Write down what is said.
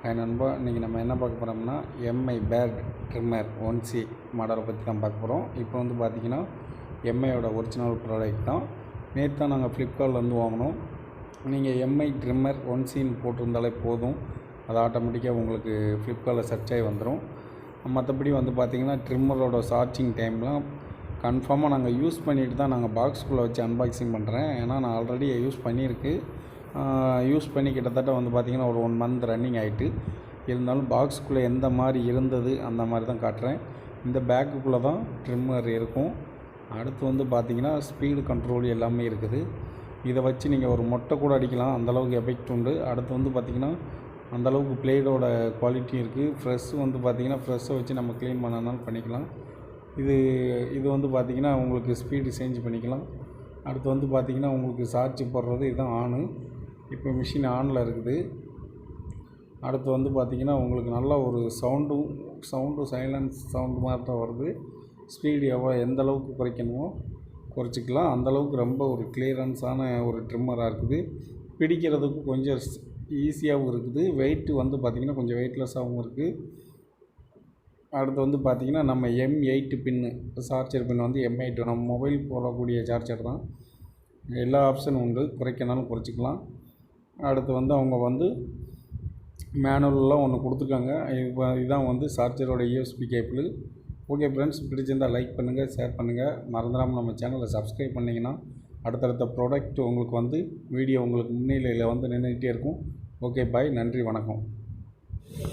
Hi நண்பா, இன்றைக்கி நம்ம என்ன பார்க்க போகிறோம்னா M.A ட்ரிம்மர் 1C மாடலை பற்றி தான் பார்க்க போகிறோம். இப்போ வந்து பார்த்திங்கன்னா M.A ஒரிஜினல் ப்ராடக்ட் தான். நேற்று தான் நாங்கள் ஃப்ளிப்கார்ட்லேருந்து வாங்கினோம். நீங்கள் M.A ட்ரிம்மர் 1Cன்னு போட்டிருந்தாலே போதும், அது ஆட்டோமேட்டிக்காக உங்களுக்கு ஃப்ளிப்கார்ட்டில் சர்ச் ஆகி வந்துடும். மற்றபடி வந்து பார்த்திங்கன்னா ட்ரிம்மரோட சார்ஜிங் டைம்லாம் கன்ஃபார்மாக நாங்கள் யூஸ் பண்ணிவிட்டு தான் நாங்கள் பாக்ஸ்குள்ளே வச்சு அன்பாக்சிங் பண்ணுறேன். ஏன்னா நான் ஆல்ரெடி யூஸ் பண்ணி கிட்டத்தட்ட வந்து பார்த்திங்கன்னா ஒரு 1 மந்த் ரன்னிங் ஆகிட்டு இருந்தாலும் பாக்ஸுக்குள்ளே எந்த மாதிரி இருந்தது அந்த மாதிரி தான் காட்டுறேன். இந்த பேக்குக்குள்ளே தான் ட்ரிம்மர் இருக்கும். அடுத்து வந்து பார்த்திங்கன்னா ஸ்பீடு கண்ட்ரோல் எல்லாமே இருக்குது. இதை வச்சு நீங்கள் ஒரு மொட்டை கூட அடிக்கலாம், அந்தளவுக்கு எஃபெக்ட் உண்டு. அடுத்து வந்து பார்த்திங்கன்னா அந்தளவுக்கு பிளேடோட குவாலிட்டியும் இருக்குது. ஃப்ரெஷ் வந்து பார்த்திங்கன்னா ஃப்ரெஷ்ஷை வச்சு நம்ம க்ளீன் பண்ணனாலும் பண்ணிக்கலாம். இது வந்து பார்த்திங்கன்னா உங்களுக்கு ஸ்பீடு சேஞ்ச் பண்ணிக்கலாம். அடுத்து வந்து பார்த்திங்கன்னா உங்களுக்கு சார்ஜ் போடுறது இதுதான் ஆனு. இப்போ மிஷின் ஆனில் இருக்குது. அடுத்து வந்து பார்த்திங்கன்னா உங்களுக்கு நல்ல ஒரு சவுண்டு சைலன்ஸ் சவுண்டு மாதிரி தான் வருது. ஸ்பீடு எந்த அளவுக்கு குறைக்கணுமோ குறைச்சிக்கலாம். அந்தளவுக்கு ரொம்ப ஒரு கிளியரன்ஸான ஒரு ட்ரிம்மராக இருக்குது. பிடிக்கிறதுக்கு கொஞ்சம் ஈஸியாகவும் இருக்குது. வெயிட்டு வந்து பார்த்திங்கன்னா கொஞ்சம் வெயிட்லெஸ்ஸாகவும் இருக்குது. அடுத்து வந்து பார்த்திங்கன்னா நம்ம M8 பின்னு சார்ஜர் பின் வந்து M8 நம்ம மொபைல் போடக்கூடிய சார்ஜர் தான். எல்லா ஆப்ஷனும் உண்டு, குறைக்கனாலும் குறைச்சிக்கலாம். அடுத்து வந்து அவங்க வந்து மேனுவல்லாம் ஒன்று கொடுத்துருக்காங்க. இதுதான் வந்து சார்ஜரோட USB கேபிள். ஓகே ஃப்ரெண்ட்ஸ், பிடிச்சிருந்தால் லைக் பண்ணுங்கள், ஷேர் பண்ணுங்கள். மறந்துடாமல் நம்ம சேனலை சப்ஸ்கிரைப் பண்ணிங்கன்னா அடுத்தடுத்த ப்ராடக்ட் உங்களுக்கு வந்து வீடியோ உங்களுக்கு முன்னிலையில் வந்து நின்றுக்கிட்டே இருக்கும். ஓகே பாய், நன்றி, வணக்கம்.